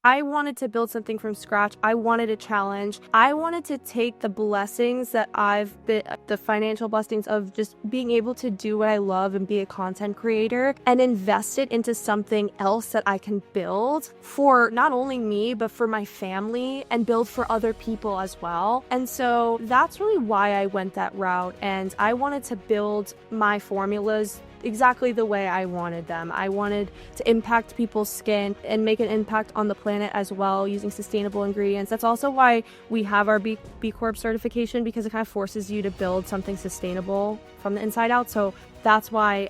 I wanted to build something from scratch. I wanted a challenge. I wanted to take the blessings that the financial blessings of just being able to do what I love and be a content creator, and invest it into something else that I can build for not only me, but for my family, and build for other people as well. And so that's really why I went that route. And I wanted to build my formulas exactly the way I wanted them. I wanted to impact people's skin and make an impact on the planet as well using sustainable ingredients. That's also why we have our B-Corp certification, because it kind of forces you to build something sustainable from the inside out. So that's why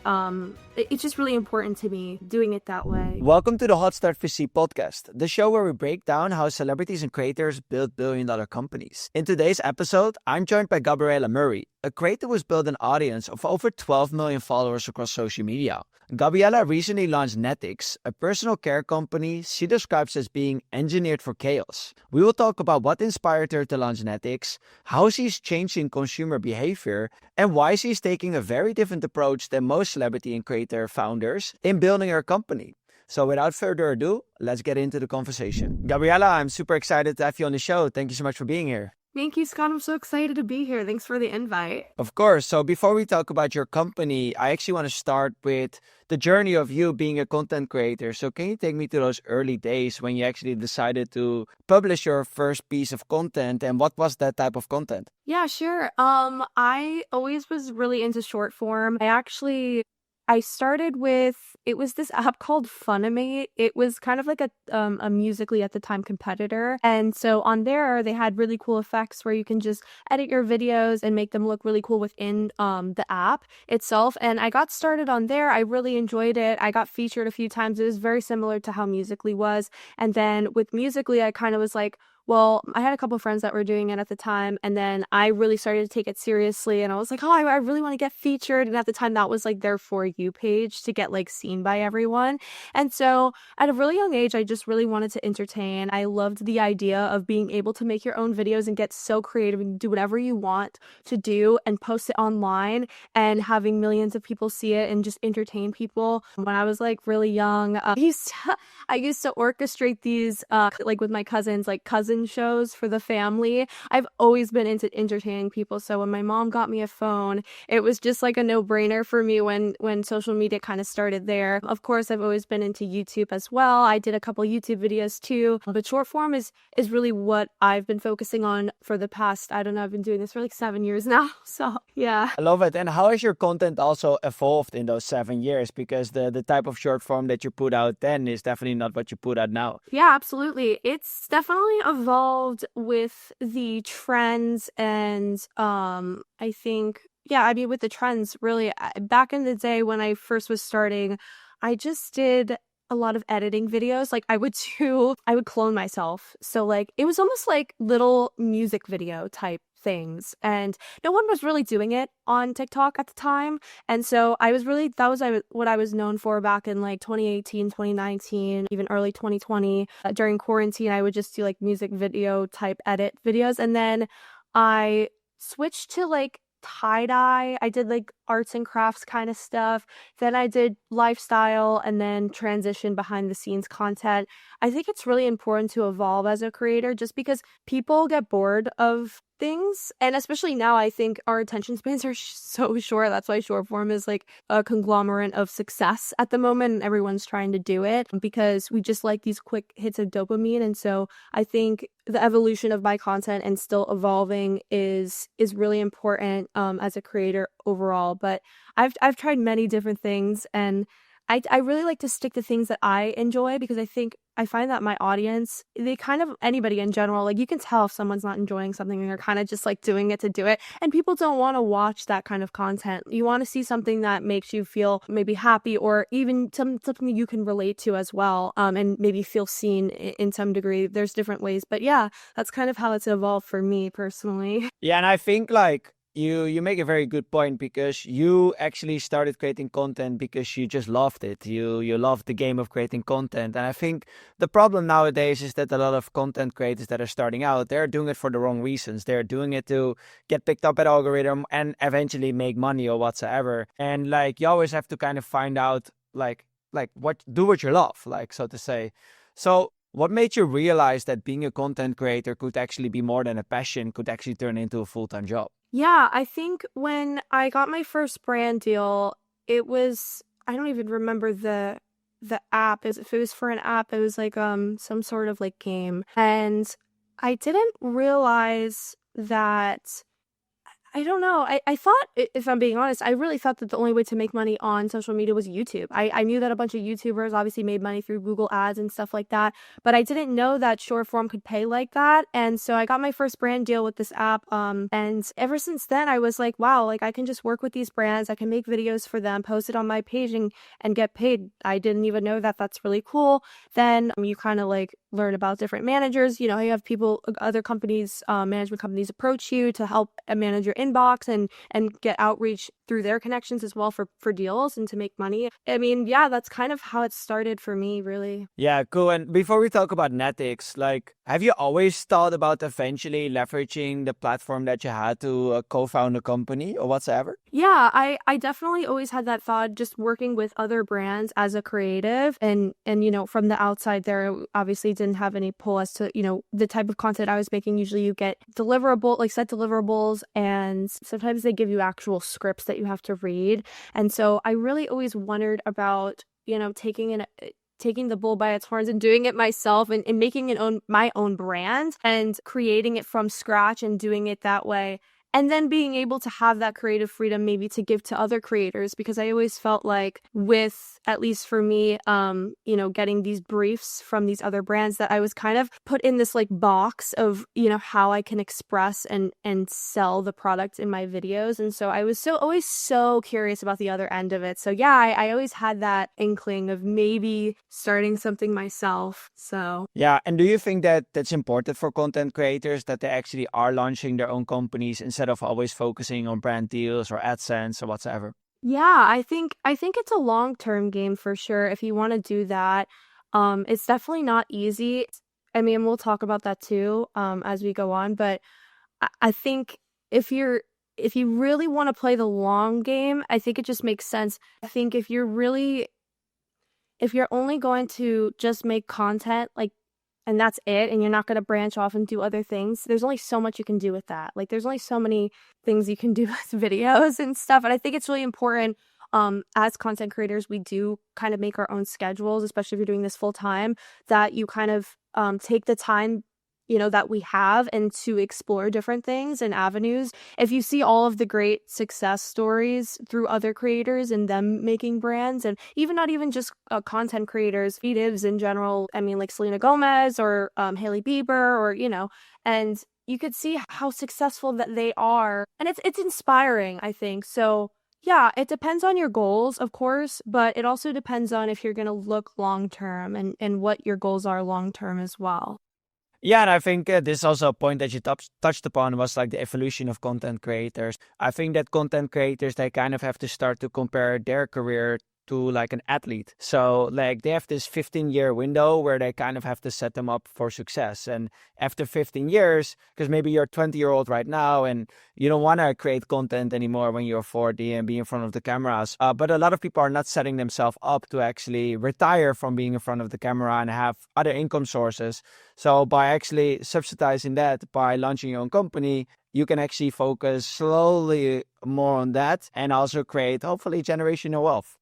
it's just really important to me doing it that way. Welcome to the Hot Start VC podcast, the show where we break down how celebrities and creators build billion-dollar companies. In today's episode, I'm joined by Gabriella Murray, a creator who's built an audience of over 12 million followers across social media. Gabriella recently launched Natics, a personal care company she describes as being engineered for chaos. We will talk about what inspired her to launch Natics, how she's changing consumer behavior, and why she's taking a very different approach than most celebrity and creator founders in building her company. So without further ado, let's get into the conversation. Gabriella, I'm super excited to have you on the show. Thank you so much for being here. Thank you, Scott. I'm so excited to be here. Thanks for the invite. Of course. So before we talk about your company, I actually want to start with the journey of you being a content creator. So can you take me to those early days when you actually decided to publish your first piece of content, and what was that type of content? Yeah, sure. I always was really into short form. I started with, it was this app called Funimate. It was kind of like a Musical.ly at the time competitor. And so on there, they had really cool effects where you can just edit your videos and make them look really cool within the app itself. And I got started on there. I really enjoyed it. I got featured a few times. It was very similar to how Musical.ly was. And then with Musical.ly, I kind of was like, well, I had a couple of friends that were doing it at the time, and then I really started to take it seriously, and I was like, oh, I really want to get featured. And at the time, that was like their For You page to get like seen by everyone. And so at a really young age, I just really wanted to entertain. I loved the idea of being able to make your own videos and get so creative and do whatever you want to do and post it online and having millions of people see it and just entertain people. When I was like really young, I used to orchestrate these like with my cousins, like cousin shows for the family. I've always been into entertaining people, so when my mom got me a phone, it was just like a no-brainer for me when social media kind of started there. Of course, I've always been into YouTube as well. I did a couple YouTube videos too, but short form is really what I've been focusing on for the past, I don't know, I've been doing this for like 7 years now. So yeah. I love it. And how has your content also evolved in those 7 years? Because the type of short form that you put out then is definitely not what you put out now. Yeah, absolutely. It's definitely evolved with the trends, and I think, yeah, I mean, with the trends, really, back in the day when I first was starting, I just did a lot of editing videos. Like I would clone myself. So like, it was almost like little music video type things, and no one was really doing it on TikTok at the time. And so what I was known for back in like 2018, 2019, even early 2020. During quarantine, I would just do like music video type edit videos. And then I switched to like tie-dye. I did like arts and crafts kind of stuff. Then I did lifestyle, and then transition behind the scenes content. I think it's really important to evolve as a creator, just because people get bored of things, and especially now, I think our attention spans are so short. That's why short form is like a conglomerate of success at the moment, and everyone's trying to do it because we just like these quick hits of dopamine. And so I think the evolution of my content and still evolving is really important as a creator overall. But I've tried many different things, and I really like to stick to things that I enjoy, because I find that my audience, they kind of, anybody in general, like you can tell if someone's not enjoying something and they're kind of just like doing it to do it. And people don't want to watch that kind of content. You want to see something that makes you feel maybe happy, or even something you can relate to as well, and maybe feel seen in some degree. There's different ways. But yeah, that's kind of how it's evolved for me personally. Yeah, and I think like you make a very good point, because you actually started creating content because you just loved it. You loved the game of creating content. And I think the problem nowadays is that a lot of content creators that are starting out, they're doing it for the wrong reasons. They're doing it to get picked up by the algorithm and eventually make money or whatsoever. And like, you always have to kind of find out like what you love, like, so to say. So What made you realize that being a content creator could actually be more than a passion, could actually turn into a full-time job? Yeah, I think when I got my first brand deal, it was I don't even remember the app. If it was for an app, it was like some sort of like game. And I didn't realize that I don't know. I thought, if I'm being honest, I really thought that the only way to make money on social media was YouTube. I knew that a bunch of YouTubers obviously made money through Google ads and stuff like that, but I didn't know that short form could pay like that. And so I got my first brand deal with this app. And ever since then, I was like, wow, like I can just work with these brands. I can make videos for them, post it on my page and get paid. I didn't even know that. That's really cool. Then you kind of like learn about different managers. You know, you have people, other companies, management companies approach you to help manage your inbox and get outreach through their connections as well for deals and to make money. I mean, yeah, that's kind of how it started for me, really. Yeah, cool. And before we talk about Natics, like, have you always thought about eventually leveraging the platform that you had to co-found a company or whatsoever? Yeah, I definitely always had that thought, just working with other brands as a creative and you know, from the outside there obviously didn't have any pull as to, you know, the type of content I was making. Usually you get deliverable, like set deliverables, and sometimes they give you actual scripts that you have to read. And so I really always wondered about, you know, taking the bull by its horns and doing it myself and making my own brand and creating it from scratch and doing it that way. And then being able to have that creative freedom maybe to give to other creators, because I always felt like with, at least for me, you know, getting these briefs from these other brands, that I was kind of put in this like box of, you know, how I can express and sell the product in my videos. And so I was always so curious about the other end of it. So yeah, I always had that inkling of maybe starting something myself. So Yeah, and do you think that that's important for content creators, that they actually are launching their own companies instead of always focusing on brand deals or AdSense or whatsoever? yeah, I think it's a long-term game for sure if you want to do that. It's definitely not easy. I mean, we'll talk about that too, as we go on, but I think if you really want to play the long game, I think it just makes sense. I think if you're only going to just make content, like, and that's it, and you're not going to branch off and do other things, there's only so much you can do with that. Like, there's only so many things you can do with videos and stuff. And I think it's really important, as content creators, we do kind of make our own schedules, especially if you're doing this full time, that you kind of take the time, you know, that we have, and to explore different things and avenues. If you see all of the great success stories through other creators and them making brands, and even not even just content creators, creatives in general, I mean, like Selena Gomez or Hailey Bieber, or, you know, and you could see how successful that they are. And it's inspiring, I think. So yeah, it depends on your goals, of course, but it also depends on if you're going to look long term and what your goals are long term as well. Yeah, and I think this is also a point that you touched upon, was like the evolution of content creators. I think that content creators, they kind of have to start to compare their career to like an athlete. So like they have this 15-year window where they kind of have to set them up for success. And after 15 years, because maybe you're a 20-year-old right now and you don't want to create content anymore when you're 40 and be in front of the cameras. But a lot of people are not setting themselves up to actually retire from being in front of the camera and have other income sources. So by actually subsidizing that, by launching your own company, you can actually focus slowly more on that and also create hopefully generational wealth.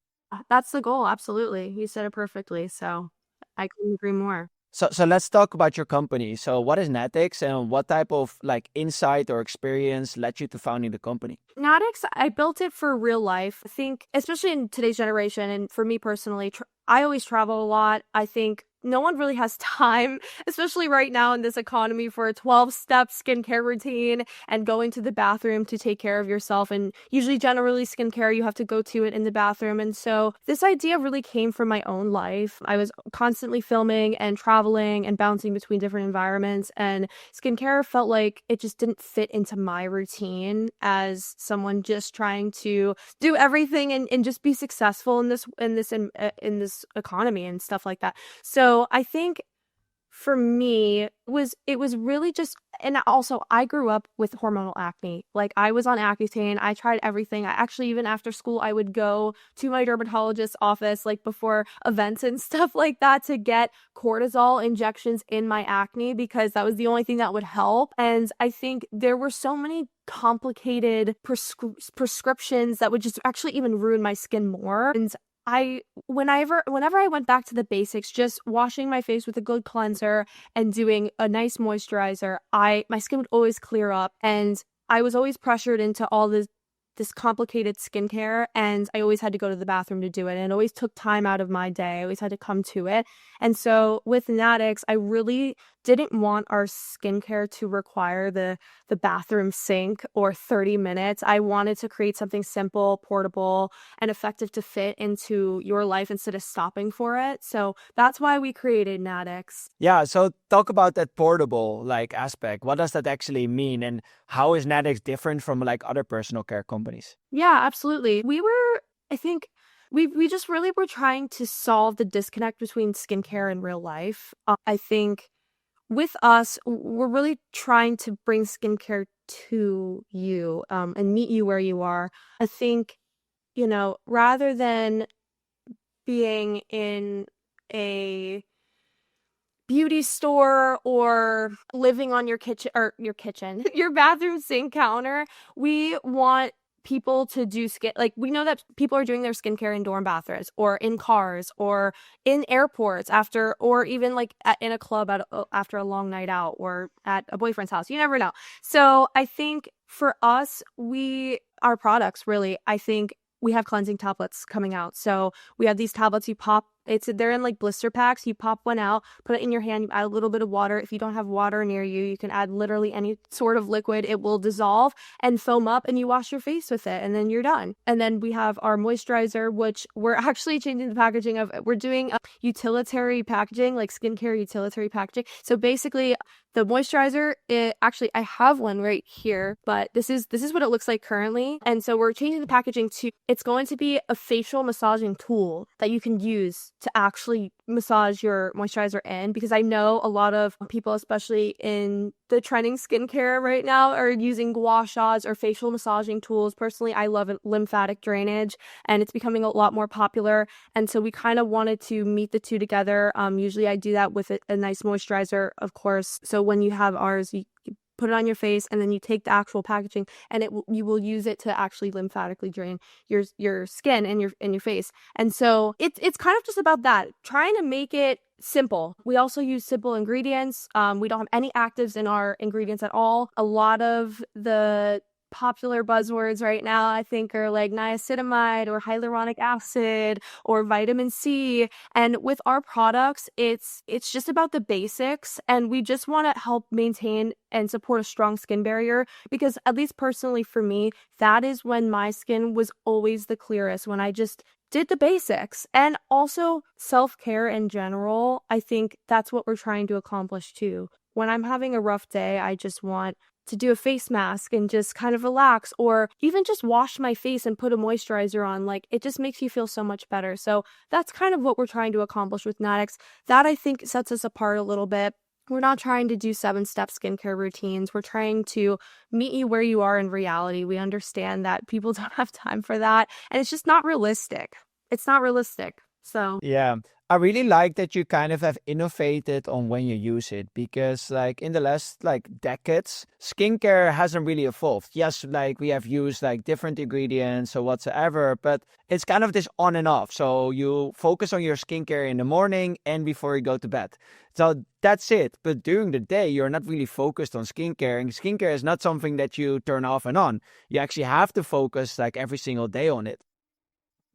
That's the goal, absolutely. You said it perfectly, so I couldn't agree more. So let's talk about your company. So what is Natics and what type of like insight or experience led you to founding the company? Natics, I built it for real life. I think, especially in today's generation, and for me personally, I always travel a lot. I think no one really has time, especially right now in this economy, for a 12-step skincare routine and going to the bathroom to take care of yourself. And usually, generally, skincare, you have to go to it in the bathroom. And so this idea really came from my own life. I was constantly filming and traveling and bouncing between different environments. And skincare felt like it just didn't fit into my routine as someone just trying to do everything and just be successful in this economy and stuff like that. So I think for me it was really just and also I grew up with hormonal acne. Like I was on Accutane. I tried everything. I actually, even after school, I would go to my dermatologist's office like before events and stuff like that to get cortisol injections in my acne because that was the only thing that would help. And I think there were so many complicated prescriptions that would just actually even ruin my skin more. And whenever I went back to the basics, just washing my face with a good cleanser and doing a nice moisturizer, my skin would always clear up. And I was always pressured into all this complicated skincare, and I always had to go to the bathroom to do it. And it always took time out of my day. I always had to come to it. And so with Natics, I really didn't want our skincare to require the bathroom sink or 30 minutes. I wanted to create something simple, portable, and effective to fit into your life instead of stopping for it. So that's why we created Natics. Yeah, so talk about that portable like aspect. What does that actually mean, and how is Natics different from like other personal care companies? Yeah, absolutely. I think we just really were trying to solve the disconnect between skincare and real life. I think with us, we're really trying to bring skincare to you and meet you where you are. I think, rather than being in a beauty store or living on your your bathroom sink counter, we want people to do we know that people are doing their skincare in dorm bathrooms or in cars or in airports or even like in a club after a long night out or at a boyfriend's house. You never know. So I think for us, our products really, I think we have cleansing tablets coming out. So we have these tablets they're in like blister packs. You pop one out, put it in your hand, you add a little bit of water. If you don't have water near you, you can add literally any sort of liquid. It will dissolve and foam up and you wash your face with it and then you're done. And then we have our moisturizer, which we're actually changing the packaging of. We're doing a utilitarian packaging, like skincare utilitarian packaging. So basically the moisturizer, I have one right here, but this is what it looks like currently. And so we're changing the packaging it's going to be a facial massaging tool that you can use to actually massage your moisturizer in, because I know a lot of people, especially in the trending skincare right now, are using gua shas or facial massaging tools. Personally, I love lymphatic drainage and it's becoming a lot more popular. And so we kind of wanted to meet the two together. Usually I do that with a nice moisturizer, of course. So when you have ours, you put it on your face and then you take the actual packaging and you will use it to actually lymphatically drain your skin and your face. And so it's kind of just about that, trying to make it simple. We also use simple ingredients. We don't have any actives in our ingredients at all. A lot of the popular buzzwords right now, I think, are like niacinamide or hyaluronic acid or vitamin C. And with our products, it's just about the basics, and we just want to help maintain and support a strong skin barrier, because at least personally for me, that is when my skin was always the clearest, when I just did the basics. And also self-care in general, I think that's what we're trying to accomplish too. When I'm having a rough day, I just want to do a face mask and just kind of relax, or even just wash my face and put a moisturizer on. Like, it just makes you feel so much better. So that's kind of what we're trying to accomplish with Natics. That, I think, sets us apart a little bit. We're not trying to do 7-step skincare routines. We're trying to meet you where you are in reality. We understand that people don't have time for that, and it's just not realistic. It's not realistic. So Yeah, I really like that you kind of have innovated on when you use it, because like in the last like decades, skincare hasn't really evolved. Yes, like we have used like different ingredients or whatsoever, but it's kind of this on and off. So you focus on your skincare in the morning and before you go to bed. So that's it. But during the day, you're not really focused on skincare, and skincare is not something that you turn off and on. You actually have to focus like every single day on it.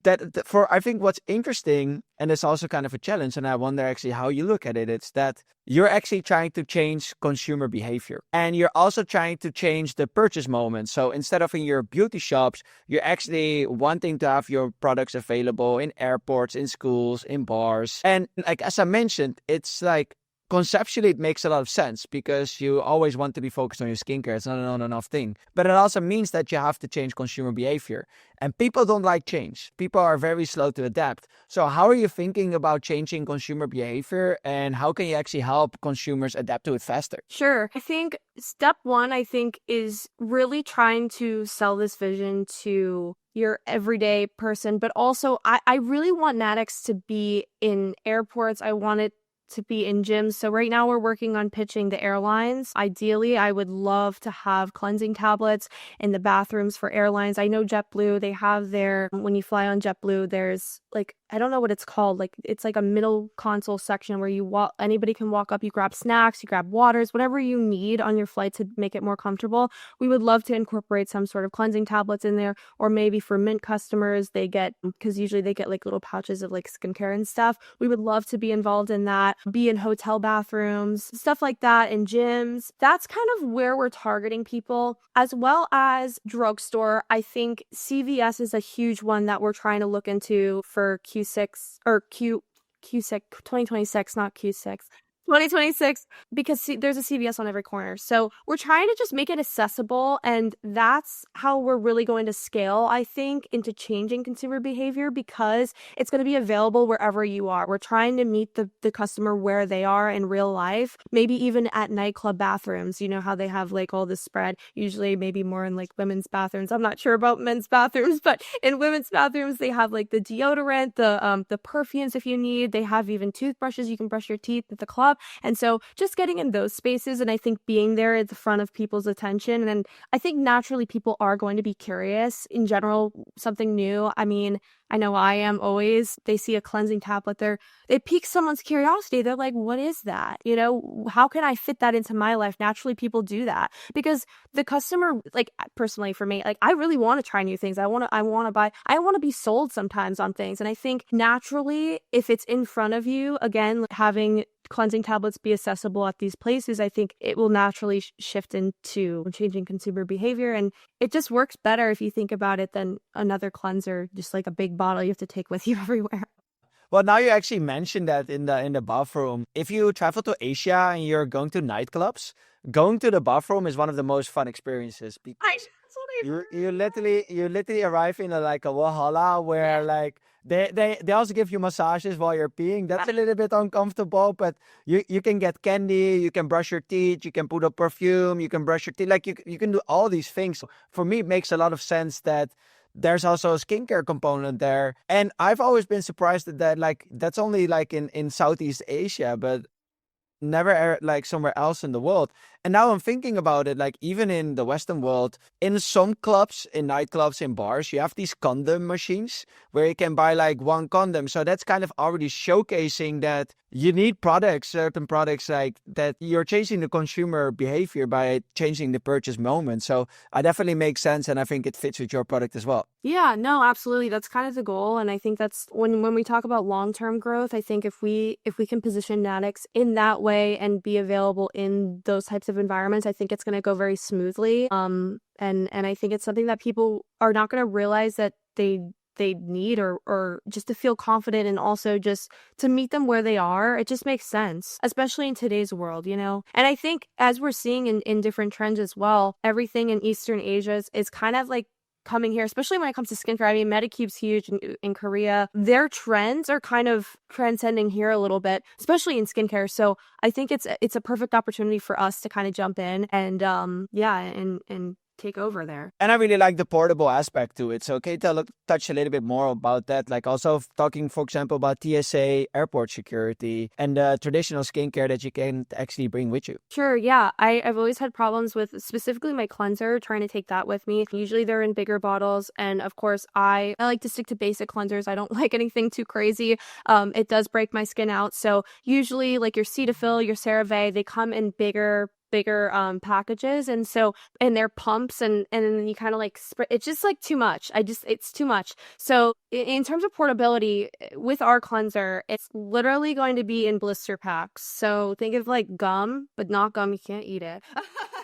I think what's interesting, and it's also kind of a challenge, and I wonder actually how you look at it, it's that you're actually trying to change consumer behavior, and you're also trying to change the purchase moment. So instead of in your beauty shops, you're actually wanting to have your products available in airports, in schools, in bars. And like as I mentioned, it's like conceptually it makes a lot of sense because you always want to be focused on your skincare. It's not an on and off thing. But it also means that you have to change consumer behavior. And people don't like change. People are very slow to adapt. So how are you thinking about changing consumer behavior, and how can you actually help consumers adapt to it faster? Sure. I think step one, is really trying to sell this vision to your everyday person. But also, I really want Natics to be in airports. I want it to be in gyms. So right now we're working on pitching the airlines. Ideally, I would love to have cleansing tablets in the bathrooms for airlines. I know JetBlue, they have their, when you fly on JetBlue, there's like, I don't know what it's called. Like, it's like a middle console section where anybody can walk up, you grab snacks, you grab waters, whatever you need on your flight to make it more comfortable. We would love to incorporate some sort of cleansing tablets in there, or maybe for Mint customers, because usually they get like little pouches of like skincare and stuff. We would love to be involved in that, be in hotel bathrooms, stuff like that, in gyms. That's kind of where we're targeting people, as well as drugstore. I think CVS is a huge one that we're trying to look into for Q6 or Q6 2026, not Q6. 2026, because there's a CVS on every corner. So we're trying to just make it accessible, and that's how we're really going to scale, I think, into changing consumer behavior, because it's going to be available wherever you are. We're trying to meet the customer where they are in real life, maybe even at nightclub bathrooms. You know how they have like all this spread, usually maybe more in like women's bathrooms. I'm not sure about men's bathrooms, but in women's bathrooms, they have like the deodorant, the perfumes if you need. They have even toothbrushes. You can brush your teeth at the club. And so just getting in those spaces, and I think being there at the front of people's attention. And I think naturally people are going to be curious in general, something new. I mean, I know I am always. They see a cleansing tablet there, it piques someone's curiosity. They're like, what is that? You know, how can I fit that into my life? Naturally, people do that because the customer, like personally for me, like I really want to try new things. I want to buy, I want to be sold sometimes on things. And I think naturally, if it's in front of you, again, having cleansing tablets be accessible at these places, I think it will naturally shift into changing consumer behavior. And it just works better if you think about it than another cleanser, just like a big bottle you have to take with you everywhere. Well, now you actually mentioned that in the bathroom. If you travel to Asia and you're going to nightclubs, going to the bathroom is one of the most fun experiences. That's what I've heard. You literally arrive in like a Valhalla where like they also give you massages while you're peeing. That's a little bit uncomfortable, but you can get candy, you can brush your teeth, you can put up perfume, you can brush your teeth. Like you can do all these things. For me, it makes a lot of sense that there's also a skincare component there. And I've always been surprised that like that's only like in Southeast Asia, but never like somewhere else in the world. And now I'm thinking about it, like even in the Western world, in some clubs, in nightclubs, in bars, you have these condom machines where you can buy like one condom. So that's kind of already showcasing that you need products, certain products like that. You're changing the consumer behavior by changing the purchase moment. So I definitely makes sense, and I think it fits with your product as well. Yeah, no, absolutely. That's kind of the goal. And I think that's when we talk about long-term growth, I think if we can position Natix in that way and be available in those types of environments, I think it's going to go very smoothly. And I think it's something that people are not going to realize that they need, or just to feel confident, and also just to meet them where they are. It just makes sense, especially in today's world, you know? And I think as we're seeing in different trends as well, everything in Eastern Asia is kind of like coming here, especially when it comes to skincare. I mean, Medicube's huge in Korea. Their trends are kind of transcending here a little bit, especially in skincare. So I think it's a perfect opportunity for us to kind of jump in and and take over there. And I really like the portable aspect to it. So can you touch a little bit more about that? Like also talking, for example, about TSA airport security and traditional skincare that you can actually bring with you. Sure, yeah. I've always had problems with specifically my cleanser, trying to take that with me. Usually they're in bigger bottles. And of course, I like to stick to basic cleansers. I don't like anything too crazy. It does break my skin out. So usually like your Cetaphil, your CeraVe, they come in bigger packages, and so, and they're pumps, and then you kind of like spray. It's just like too much. It's too much. So in terms of portability with our cleanser, it's literally going to be in blister packs. So think of like gum, but not gum. You can't eat it.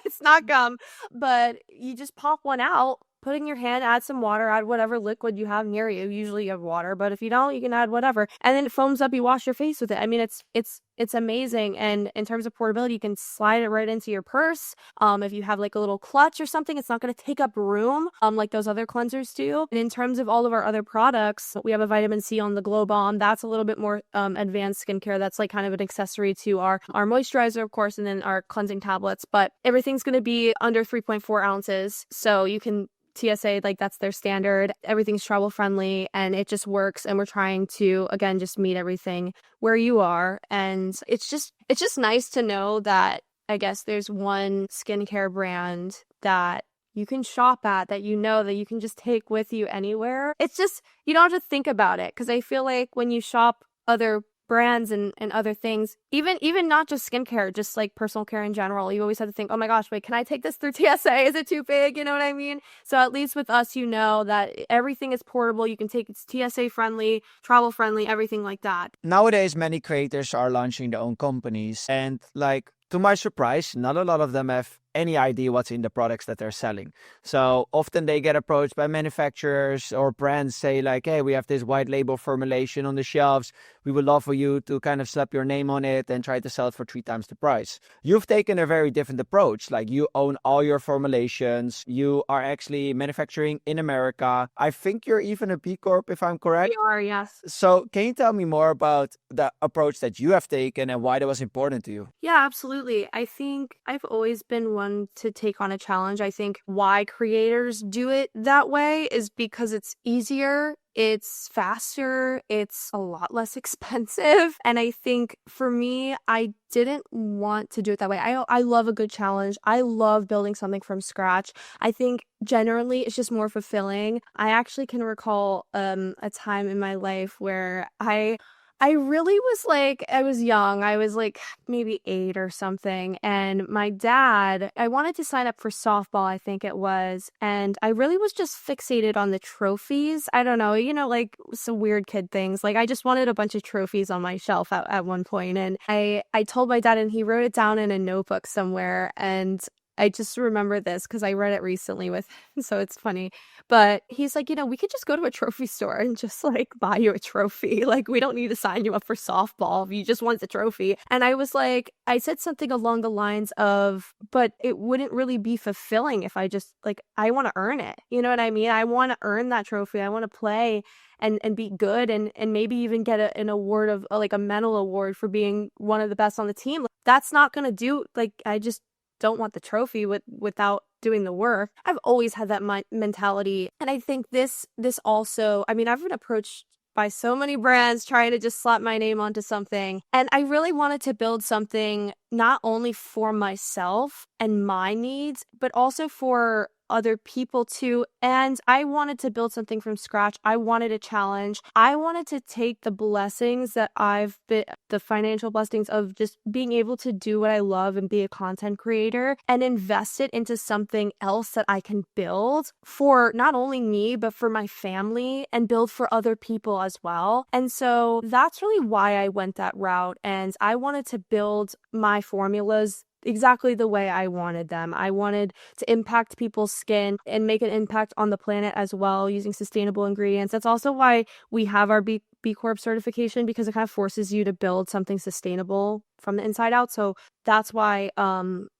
It's not gum, but you just pop one out putting your hand, add some water, add whatever liquid you have near you. Usually you have water, but if you don't, you can add whatever. And then it foams up, you wash your face with it. I mean, it's amazing. And in terms of portability, you can slide it right into your purse. If you have like a little clutch or something, it's not going to take up room like those other cleansers do. And in terms of all of our other products, we have a vitamin C on the Glow Bomb. That's a little bit more advanced skincare. That's like kind of an accessory to our moisturizer, of course, and then our cleansing tablets. But everything's going to be under 3.4 ounces. So you can TSA, like that's their standard. Everything's travel friendly and it just works. And we're trying to, again, just meet everything where you are. And it's just nice to know that I guess there's one skincare brand that you can shop at, that you know that you can just take with you anywhere. It's just, you don't have to think about it. Because I feel like when you shop other brands and other things, even not just skincare, just like personal care in general, you always have to think, oh my gosh, wait, can I take this through TSA? Is it too big? You know what I mean? So at least with us, you know that everything is portable. You can take it's TSA friendly, travel friendly, everything like that. Nowadays, many creators are launching their own companies, and like, to my surprise, not a lot of them have any idea what's in the products that they're selling. So often they get approached by manufacturers or brands, say like, hey, we have this white label formulation on the shelves. We would love for you to kind of slap your name on it and try to sell it for 3 times the price. You've taken a very different approach. Like, you own all your formulations. You are actually manufacturing in America. I think you're even a B-Corp, if I'm correct. We are, yes. So can you tell me more about the approach that you have taken and why that was important to you? Yeah, absolutely. I think I've always been one to take on a challenge. I think why creators do it that way is because it's easier, it's faster, it's a lot less expensive. And I think for me, I didn't want to do it that way. I love a good challenge. I love building something from scratch. I think generally it's just more fulfilling. I actually can recall a time in my life where I really was like, I was young. I was like maybe 8 or something. And my dad, I wanted to sign up for softball, I think it was. And I really was just fixated on the trophies. I don't know, like some weird kid things. Like I just wanted a bunch of trophies on my shelf at one point. And I told my dad, and he wrote it down in a notebook somewhere. And I just remember this because I read it recently with him, so it's funny. But he's like, we could just go to a trophy store and just like buy you a trophy. Like, we don't need to sign you up for softball if you just want the trophy. And I was like, I said something along the lines of, but it wouldn't really be fulfilling if I just like, I want to earn it. You know what I mean? I want to earn that trophy. I want to play and be good and maybe even get an award of like a medal award for being one of the best on the team. That's not going to do, like, I just don't want the trophy without doing the work. I've always had that mentality. And I think this also, I mean, I've been approached by so many brands trying to just slap my name onto something. And I really wanted to build something not only for myself and my needs, but also for other people too. And I wanted to build something from scratch. I wanted a challenge. I wanted to take the blessings that I've been, the financial blessings of just being able to do what I love and be a content creator, and invest it into something else that I can build for not only me, but for my family, and build for other people as well. And so that's really why I went that route. And I wanted to build my formulas exactly the way I wanted them. I wanted to impact people's skin and make an impact on the planet as well using sustainable ingredients. That's also why we have our B Corp certification, because it kind of forces you to build something sustainable from the inside out. So that's why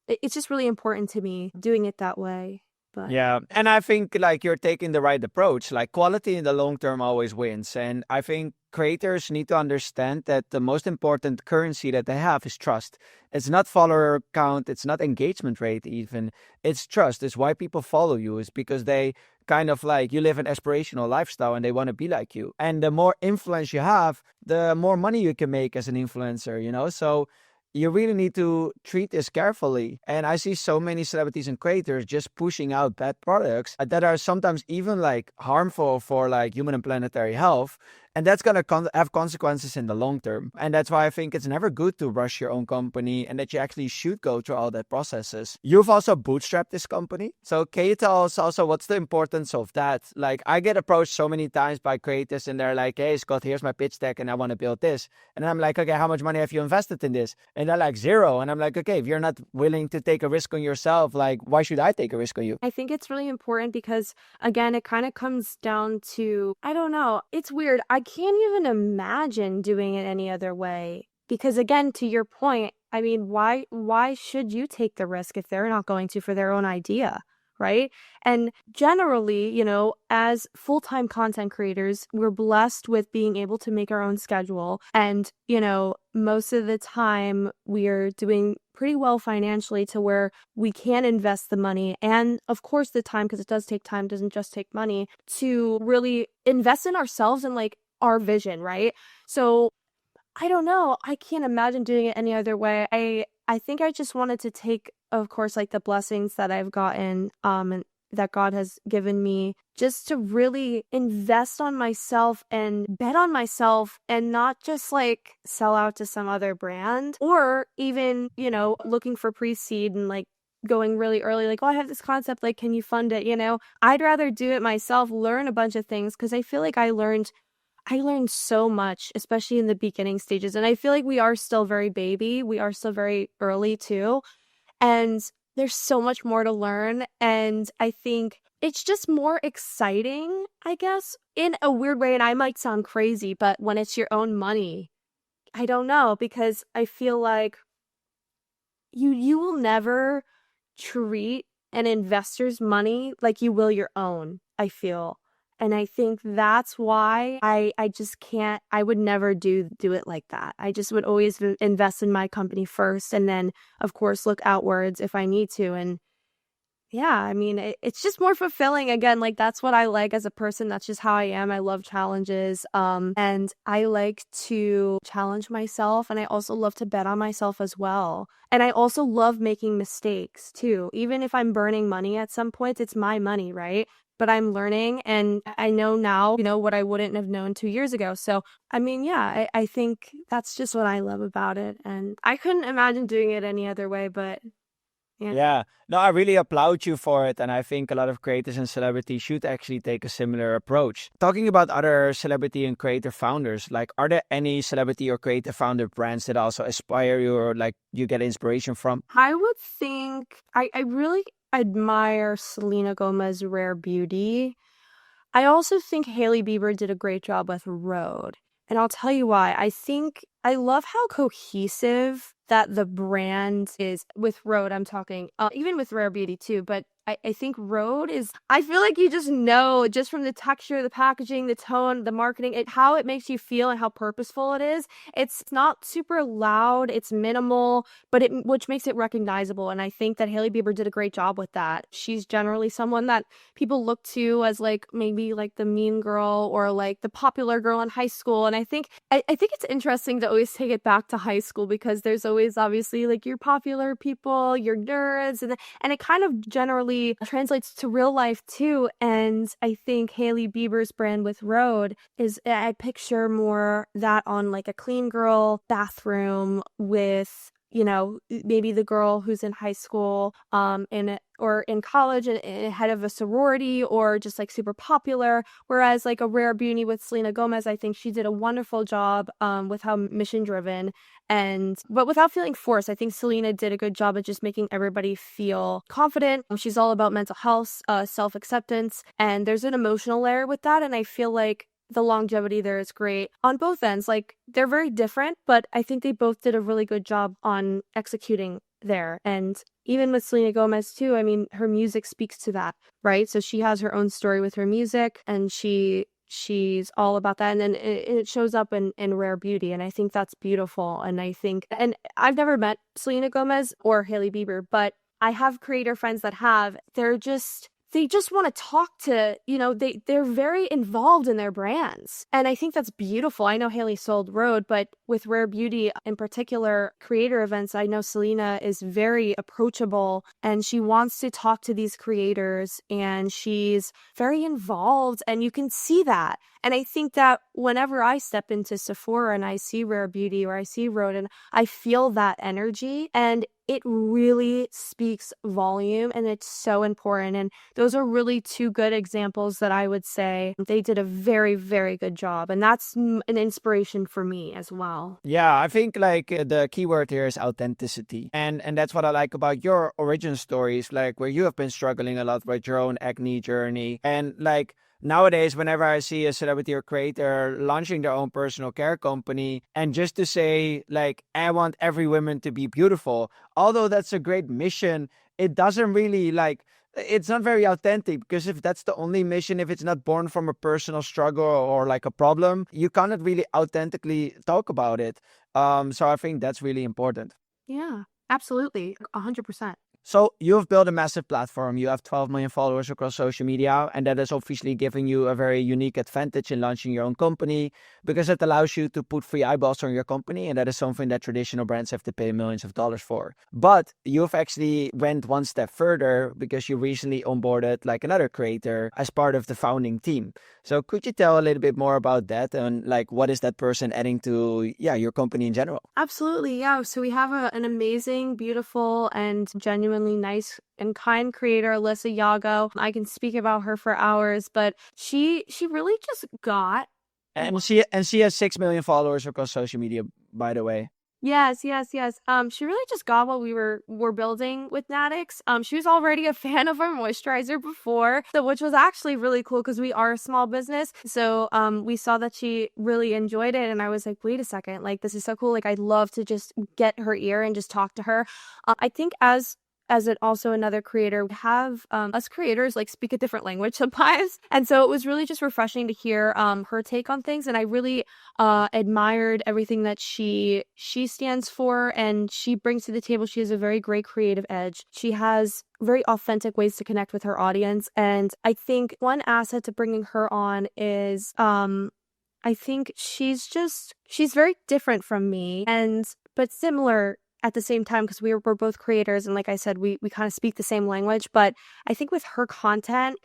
it's just really important to me doing it that way. But yeah, and I think like you're taking the right approach. Like, quality in the long term always wins. And I think creators need to understand that the most important currency that they have is trust. It's not follower count, it's not engagement rate even. It's trust. It's why people follow you, is because they kind of like, you live an aspirational lifestyle and they want to be like you. And the more influence you have, the more money you can make as an influencer, So you really need to treat this carefully. And I see so many celebrities and creators just pushing out bad products that are sometimes even like harmful for like human and planetary health. And that's going to have consequences in the long term. And that's why I think it's never good to rush your own company and that you actually should go through all that processes. You've also bootstrapped this company. So can you tell us also what's the importance of that? Like, I get approached so many times by creators and they're like, hey, Scott, here's my pitch deck and I want to build this. And I'm like, okay, how much money have you invested in this? And they're like, zero. And I'm like, okay, if you're not willing to take a risk on yourself, like, why should I take a risk on you? I think it's really important because, again, it kind of comes down to, I don't know, it's weird. I can't even imagine doing it any other way. Because again, to your point, I mean, why should you take the risk if they're not going to for their own idea? Right? And generally, you know, as full-time content creators, we're blessed with being able to make our own schedule. And, you know, most of the time we're doing pretty well financially to where we can invest the money and, of course, the time, because it does take time, doesn't just take money, to really invest in ourselves and like our vision, right? So I don't know. I can't imagine doing it any other way. I think I just wanted to take, of course, like the blessings that I've gotten, and that God has given me, just to really invest on myself and bet on myself and not just like sell out to some other brand or even, you know, looking for pre-seed and like going really early, like, oh, I have this concept, like, can you fund it? You know, I'd rather do it myself, learn a bunch of things, because I feel like I learned so much, especially in the beginning stages. And I feel like we are still very baby. We are still very early too. And there's so much more to learn. And I think it's just more exciting, I guess, in a weird way. And I might sound crazy, but when it's your own money, I don't know, because I feel like you will never treat an investor's money like you will your own, I feel. And I think that's why I just can't, I would never do it like that. I just would always invest in my company first and then, of course, look outwards if I need to. And yeah, I mean, it's just more fulfilling. Again, like that's what I like as a person. That's just how I am. I love challenges. And I like to challenge myself. And I also love to bet on myself as well. And I also love making mistakes too. Even if I'm burning money at some points, it's my money, right? But I'm learning and I know now, you know, what I wouldn't have known 2 years ago. So, I mean, yeah, I think that's just what I love about it. And I couldn't imagine doing it any other way, but yeah. Yeah, no, I really applaud you for it. And I think a lot of creators and celebrities should actually take a similar approach. Talking about other celebrity and creator founders, like, are there any celebrity or creator founder brands that also inspire you or like you get inspiration from? I would think I really admire Selena Gomez Rare Beauty. I also think Hailey Bieber did a great job with Rhode. And I'll tell you why. I think I love how cohesive that the brand is with Rhode. I'm talking even with Rare Beauty too, but I think Rhode is, I feel like you just know just from the texture, the packaging, the tone, the marketing, how it makes you feel and how purposeful it is. It's not super loud, it's minimal, but which makes it recognizable. And I think that Hailey Bieber did a great job with that. She's generally someone that people look to as like maybe like the mean girl or like the popular girl in high school. And I think it's interesting to always take it back to high school because there's always obviously like your popular people, your nerds, and it kind of generally translates to real life too. And I think Hailey Bieber's brand with Rhode is, I picture more that on like a clean girl bathroom with, you know, maybe the girl who's in high school, or in college and head of a sorority or just like super popular. Whereas like a Rare Beauty with Selena Gomez, I think she did a wonderful job with how mission driven but without feeling forced. I think Selena did a good job of just making everybody feel confident. She's all about mental health, self-acceptance, and there's an emotional layer with that. And I feel like the longevity there is great on both ends. Like they're very different, but I think they both did a really good job on executing there. And even with Selena Gomez too, I mean, her music speaks to that, right? So she has her own story with her music and she's all about that. And then it shows up in Rare Beauty. And I think that's beautiful. And and I've never met Selena Gomez or Hailey Bieber, but I have creator friends that have. they just want to talk to, they're very involved in their brands. And I think that's beautiful. I know Haley sold Rhode, but with Rare Beauty in particular, creator events, I know Selena is very approachable and she wants to talk to these creators and she's very involved and you can see that. And I think that whenever I step into Sephora and I see Rare Beauty or I see Rhode and I feel that energy and it really speaks volume and it's so important. And those are really two good examples that I would say they did a very, very good job. And that's an inspiration for me as well. Yeah, I think like the key word here is authenticity. And that's what I like about your origin stories, like where you have been struggling a lot with your own acne journey. And like nowadays, whenever I see a celebrity or creator launching their own personal care company, and just to say, like, I want every woman to be beautiful, although that's a great mission, it doesn't really it's not very authentic, because if that's the only mission, if it's not born from a personal struggle or like a problem, you cannot really authentically talk about it. So I think that's really important. Yeah, absolutely. 100%. So you've built a massive platform. You have 12 million followers across social media, and that is obviously giving you a very unique advantage in launching your own company, because it allows you to put free eyeballs on your company, and that is something that traditional brands have to pay millions of dollars for. But you've actually went one step further, because you recently onboarded like another creator as part of the founding team. So could you tell a little bit more about that, and like what is that person adding to your company in general? Absolutely, yeah. So we have an amazing, beautiful, and genuinely nice and kind creator, Alyssa Yago. I can speak about her for hours, but she really just got. And she has 6 million followers across social media, by the way. Yes. She really just got what we're building with Natics. She was already a fan of our moisturizer before, so which was actually really cool because we are a small business. So we saw that she really enjoyed it, and I was like, wait a second, like this is so cool. Like I'd love to just get her ear and just talk to her. I think as it also another creator, we have us creators like speak a different language sometimes. And so it was really just refreshing to hear her take on things. And I really admired everything that she stands for and she brings to the table. She has a very great creative edge. She has very authentic ways to connect with her audience. And I think one asset to bringing her on is I think she's very different from me, but similar at the same time, because we're both creators, and like I said, we kind of speak the same language. But I think with her content,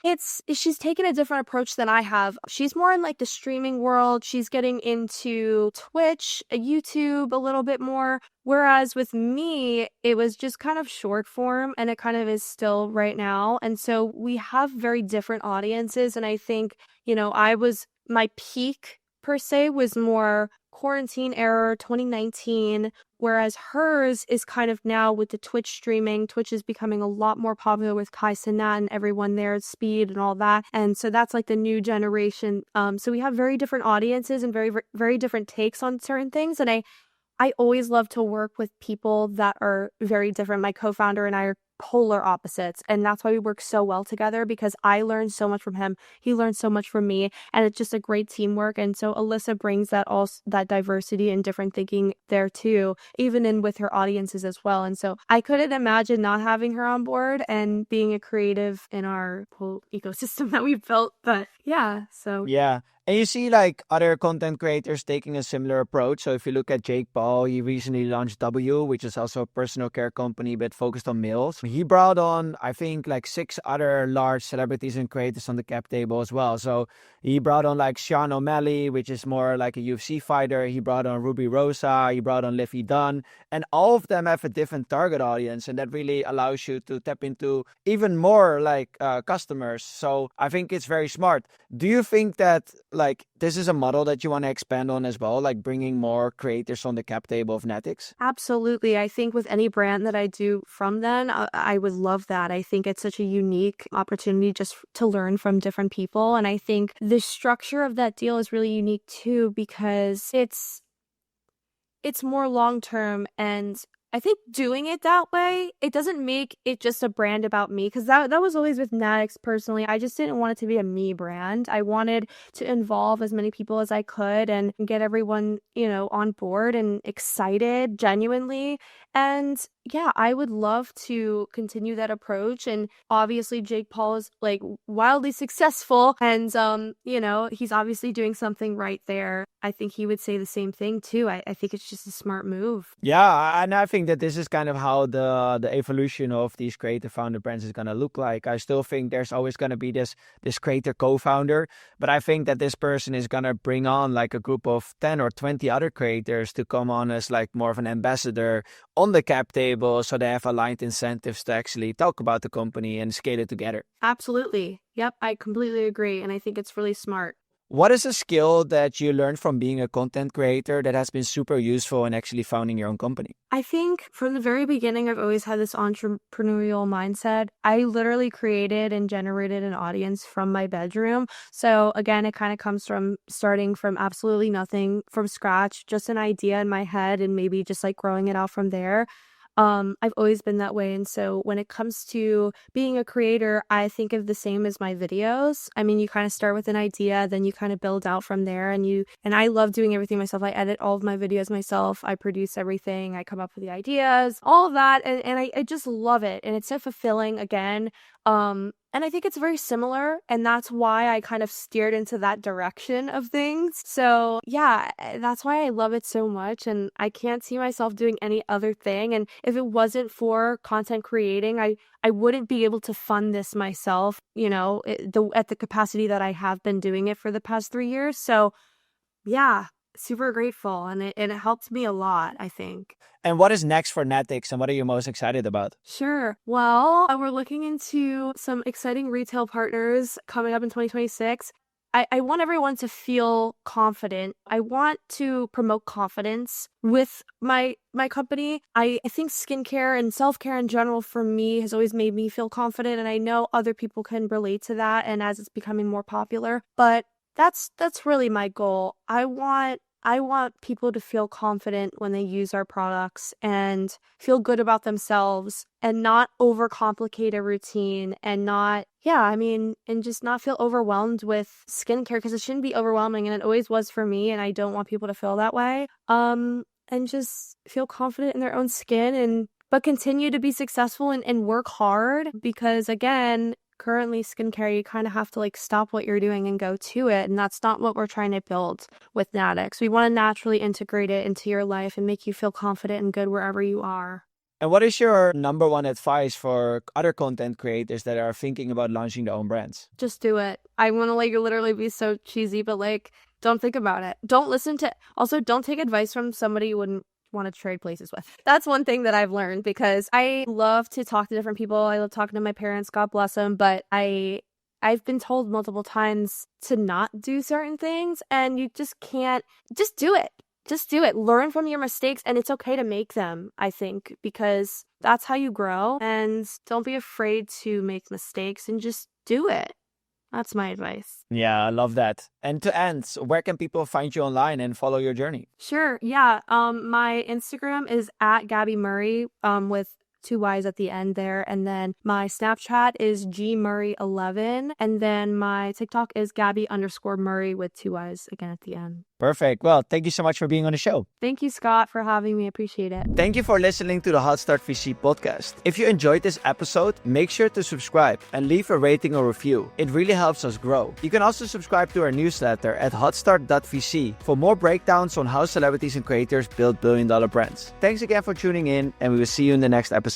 she's taken a different approach than I have. She's more in like the streaming world. She's getting into Twitch, YouTube a little bit more. Whereas with me, it was just kind of short form, and it kind of is still right now. And so we have very different audiences. And I think, my peak per se was more quarantine era 2019, whereas hers is kind of now with the Twitch streaming. Twitch is becoming a lot more popular with Kai Cenat and everyone there at Speed and all that. And so that's like the new generation. So we have very different audiences and very, very different takes on certain things. And I always love to work with people that are very different. My co-founder and I are polar opposites, and that's why we work so well together, because I learned so much from him, he learned so much from me, and it's just a great teamwork. And so Alyssa brings that diversity and different thinking there too, even in with her audiences as well. And so I couldn't imagine not having her on board and being a creative in our whole ecosystem that we've built. But yeah. And you see like other content creators taking a similar approach. So if you look at Jake Paul, he recently launched W, which is also a personal care company but focused on males. He brought on, I think, like 6 other large celebrities and creators on the cap table as well. So he brought on like Sean O'Malley, which is more like a UFC fighter. He brought on Ruby Rosa. He brought on Liffy Dunn. And all of them have a different target audience. And that really allows you to tap into even more like customers. So I think it's very smart. Do you think that like this is a model that you want to expand on as well, like bringing more creators on the cap table of Natics? Absolutely. I think with any brand that I do from then, I would love that. I think it's such a unique opportunity just to learn from different people. And I think the structure of that deal is really unique too, because it's more long-term. And I think doing it that way, it doesn't make it just a brand about me, because that was always with Natics personally. I just didn't want it to be a me brand. I wanted to involve as many people as I could and get everyone, on board and excited genuinely. And yeah, I would love to continue that approach. And obviously Jake Paul is like wildly successful and he's obviously doing something right there. I think he would say the same thing too. I think it's just a smart move. Yeah, and I think that this is kind of how the evolution of these creator founder brands is gonna look like. I still think there's always gonna be this creator co-founder, but I think that this person is gonna bring on like a group of 10 or 20 other creators to come on as like more of an ambassador on the cap table, so they have aligned incentives to actually talk about the company and scale it together. Absolutely. Yep, I completely agree. And I think it's really smart. What is a skill that you learned from being a content creator that has been super useful in actually founding your own company? I think from the very beginning, I've always had this entrepreneurial mindset. I literally created and generated an audience from my bedroom. So again, it kind of comes from starting from absolutely nothing, from scratch, just an idea in my head and maybe just like growing it out from there. I've always been that way. And so when it comes to being a creator, I think of the same as my videos. I mean, you kind of start with an idea, then you kind of build out from there. And I love doing everything myself. I edit all of my videos myself. I produce everything. I come up with the ideas, all of that. And I just love it. And it's so fulfilling again. And I think it's very similar, and that's why I kind of steered into that direction of things. So yeah, that's why I love it so much, and I can't see myself doing any other thing. And if it wasn't for content creating, I wouldn't be able to fund this myself, at the capacity that I have been doing it for the past 3 years. So yeah, super grateful, and it helped me a lot, I think. And what is next for Natics, and what are you most excited about? Sure. Well, we're looking into some exciting retail partners coming up in 2026. I want everyone to feel confident. I want to promote confidence with my company. I think skincare and self-care in general for me has always made me feel confident, and I know other people can relate to that, and as it's becoming more popular. But that's really my goal. I want people to feel confident when they use our products and feel good about themselves and not overcomplicate a routine and and just not feel overwhelmed with skincare, because it shouldn't be overwhelming, and it always was for me, and I don't want people to feel that way. And just feel confident in their own skin but continue to be successful and work hard, because again, currently skincare, you kind of have to like stop what you're doing and go to it. And that's not what we're trying to build with Natics. We want to naturally integrate it into your life and make you feel confident and good wherever you are. And what is your number one advice for other content creators that are thinking about launching their own brands? Just do it. I want to literally be so cheesy, but don't think about it. Don't take advice from somebody you wouldn't want to trade places with. That's one thing that I've learned, because I love to talk to different people. I love talking to my parents, God bless them, but I've been told multiple times to not do certain things, and you just can't. Just do it. Just do it. Learn from your mistakes, and it's okay to make them, I think, because that's how you grow. And don't be afraid to make mistakes and just do it. That's my advice. Yeah, I love that. And to end, where can people find you online and follow your journey? Sure. Yeah. My Instagram is at Gabby Murray, with 2 Y's at the end there. And then my Snapchat is gmurray11. And then my TikTok is Gabby_Murray with 2 Y's again at the end. Perfect. Well, thank you so much for being on the show. Thank you, Scott, for having me. Appreciate it. Thank you for listening to the Hot Start VC podcast. If you enjoyed this episode, make sure to subscribe and leave a rating or review. It really helps us grow. You can also subscribe to our newsletter at hotstart.vc for more breakdowns on how celebrities and creators build billion-dollar brands. Thanks again for tuning in, and we will see you in the next episode.